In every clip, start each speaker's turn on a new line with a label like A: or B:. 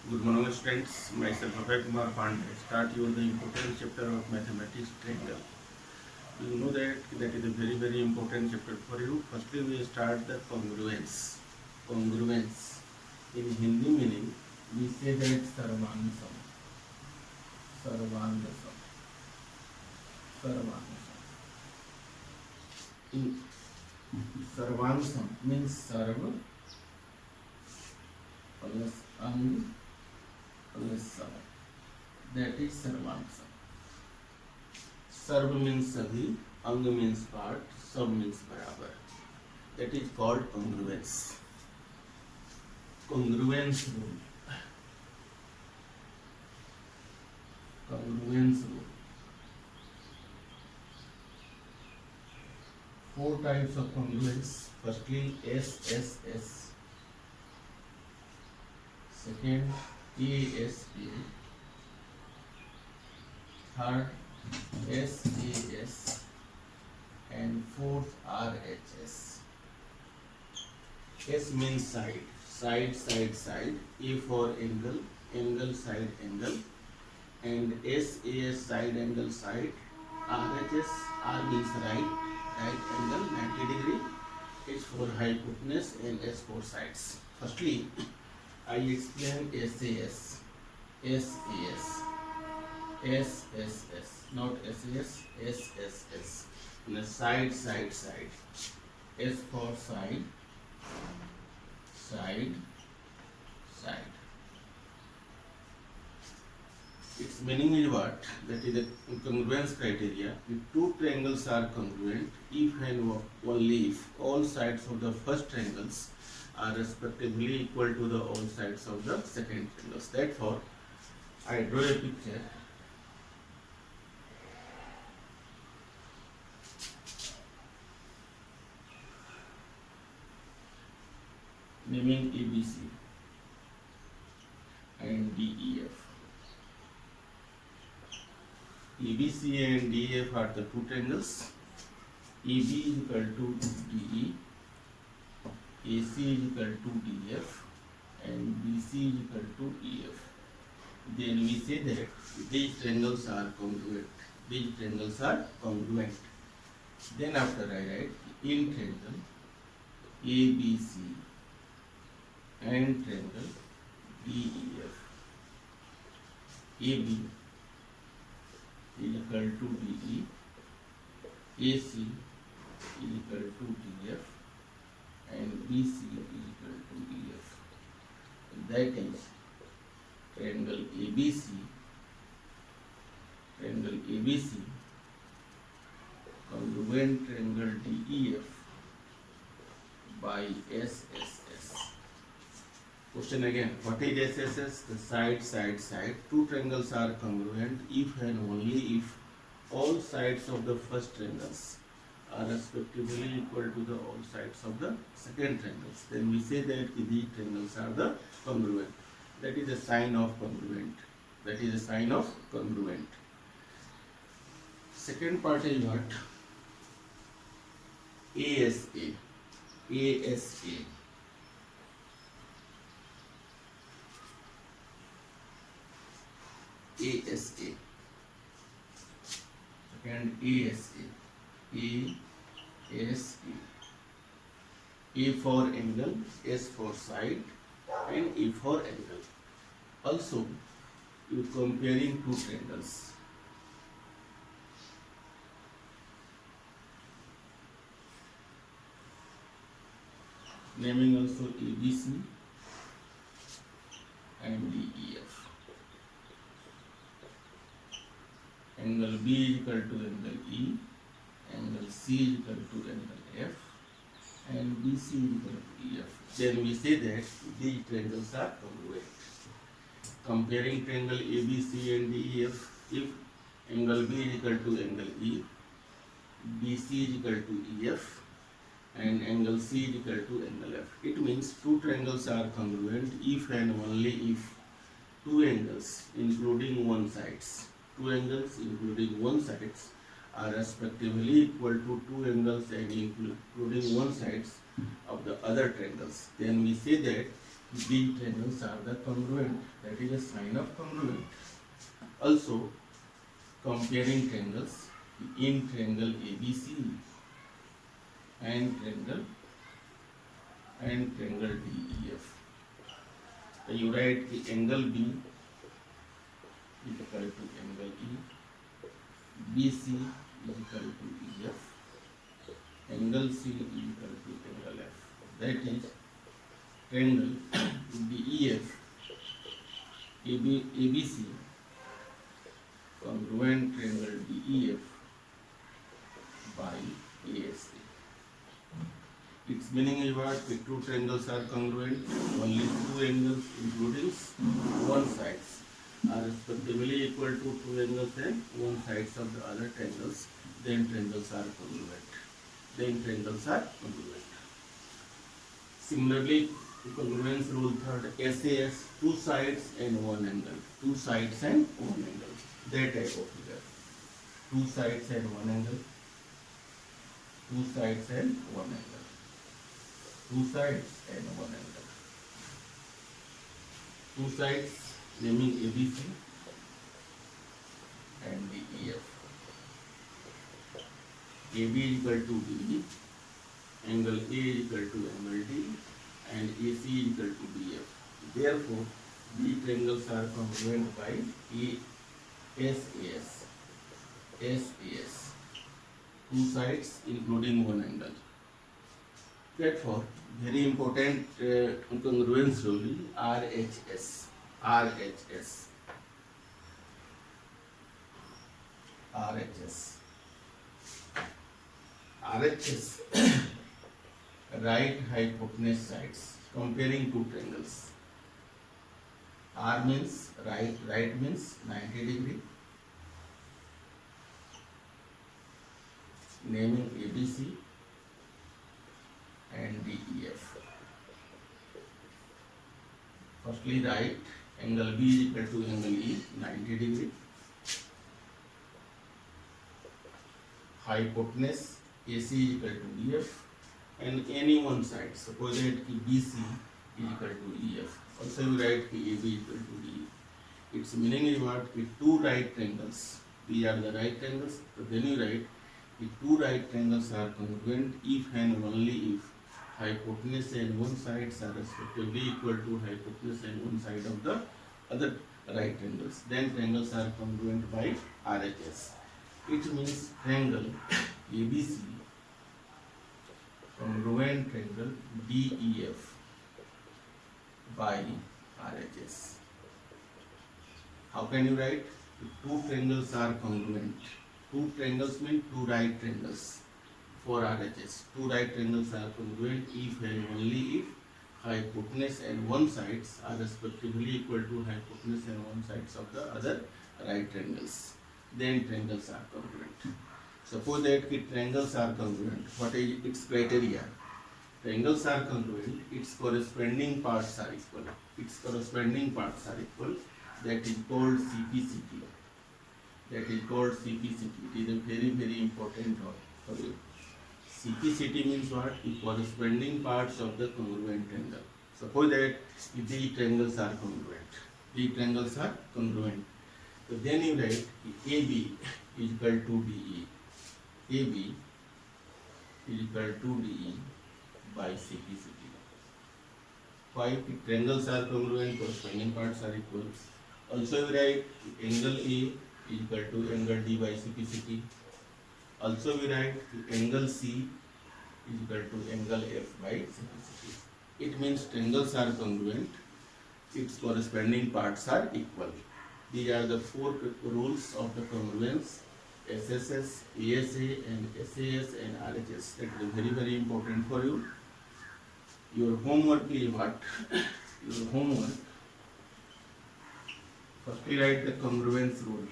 A: Good morning, students. Myself, Abhay Kumar Pandey. Start you the important chapter of mathematics triangle. You know that is a very important chapter for you. Firstly, we start the congruence. Congruence. In Hindi meaning, we say that sarvangasam. Sarvangasam. Sarvangasam. In sarvangasam means sarva plus ang plus sam. That is sarvangasam. Serve means सभी, अंग means part, सब means बराबर. That is called congruence. Congruence rule. Congruence rule. 4 types of congruence. Firstly, SSS. Second, ASA. Third, SAS, and fourth RHS. S means side, side. A for angle, side, angle, and SAS side, angle, side. RHS, R means right angle, 90 degree. H for hypotenuse and S for sides. Firstly, I explain SAS, SSS, not SAS, SSS. Side. S for side. Its meaning is what? That is the congruence criteria. If two triangles are congruent, if and only if all sides of the first triangles are respectively equal to the all sides of the second triangles. Therefore, I draw a picture. Naming ABC and DEF. ABC and DEF are the two triangles. EB is equal to DE, AC is equal to DF, and BC is equal to EF. Then we say that these triangles are congruent. Then after I write in triangle ABC and triangle DEF. AB is equal to DE, AC is equal to DF, and BC is equal to EF. That is triangle ABC congruent triangle DEF by SSS. Question again, what is SSS? The side. Two triangles are congruent if and only if all sides of the first triangles are respectively equal to the all sides of the second triangles. Then we say that these triangles are the congruent. That is a sign of congruent. Second part is what? ASA. Second ASA. A for angle, S for side, and E for angle. Also, you comparing two triangles. Naming also ABC and DEF. Angle B is equal to angle E, angle C is equal to angle F, and BC is equal to EF. Then we say that these triangles are congruent. Comparing triangle ABC and DEF, if angle B is equal to angle E, BC is equal to EF, and angle C is equal to angle F. It means two triangles are congruent if and only if two angles including one sides are respectively equal to two angles and including one sides of the other triangles. Then we say that These triangles are the congruent. That is a sign of congruent. Also, comparing triangles in triangle ABC and triangle DEF. So you write the angle B is equal to angle E, BC is equal to EF, angle C is equal to angle F. That is triangle DEF ABC congruent triangle DEF by ASA. Its meaning is what? If two triangles are congruent, only two angles including one sides are respectively equal to two angles and one sides of the other triangles, then triangles are congruent. Similarly, congruence rule third, SAS, two sides and one angle. That type of figure. Two sides and one angle. Two sides and one angle. Two sides naming ABC and DEF. AB is equal to DE, angle A is equal to angle D, and AC is equal to DF. Therefore, these triangles are congruent by SAS. Two sides including one angle. Therefore, very important congruence rule RHS. Right hypotenuse sides comparing two triangles. R means right means 90 degree. Naming ABC and DEF. Firstly, right angle B is equal to angle E, 90 degree. Hypotenuse AC is equal to DF, and any one side. Suppose that BC is equal to EF. Also, we write AB is equal to DE. Its meaning is what? If two right triangles, these are the right triangles. So then you write if two right triangles are congruent if and only if hypotenuse and one sides are respectively equal to hypotenuse and one side of the other right triangles, then triangles are congruent by RHS. It means triangle ABC congruent triangle DEF by RHS. How can you write? If two triangles are congruent. Two triangles mean two right triangles. For RHS, two right triangles are congruent if and only if hypotenuse and one sides are respectively equal to hypotenuse and one sides of the other right triangles. Then triangles are congruent. Suppose that triangles are congruent. What is its criteria? Triangles are congruent. Its corresponding parts are equal. That is called CPCT. It is a very, very important word for you. CPCT means what? The corresponding parts of the congruent triangle. Suppose that if these triangles are congruent. So then you write AB is equal to DE. AB is equal to DE by CPCT. Why? If triangles are congruent, corresponding parts are equal. Also we write angle A is equal to angle D by CPCT. Also we write angle C is equal to angle F by CPCT. It means triangles are congruent, its corresponding parts are equal. These are the four rules of the congruence: SSS, ASA and SAS and RHS. That is very, very important for you. Your homework is what? Your homework. Firstly write the congruence rule.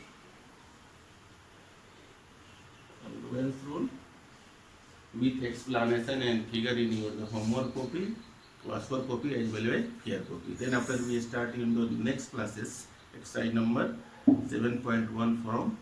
A: With explanation and figure in your homework copy, classwork copy as well as here copy. Then after we start in the next classes, exercise number 7.1 from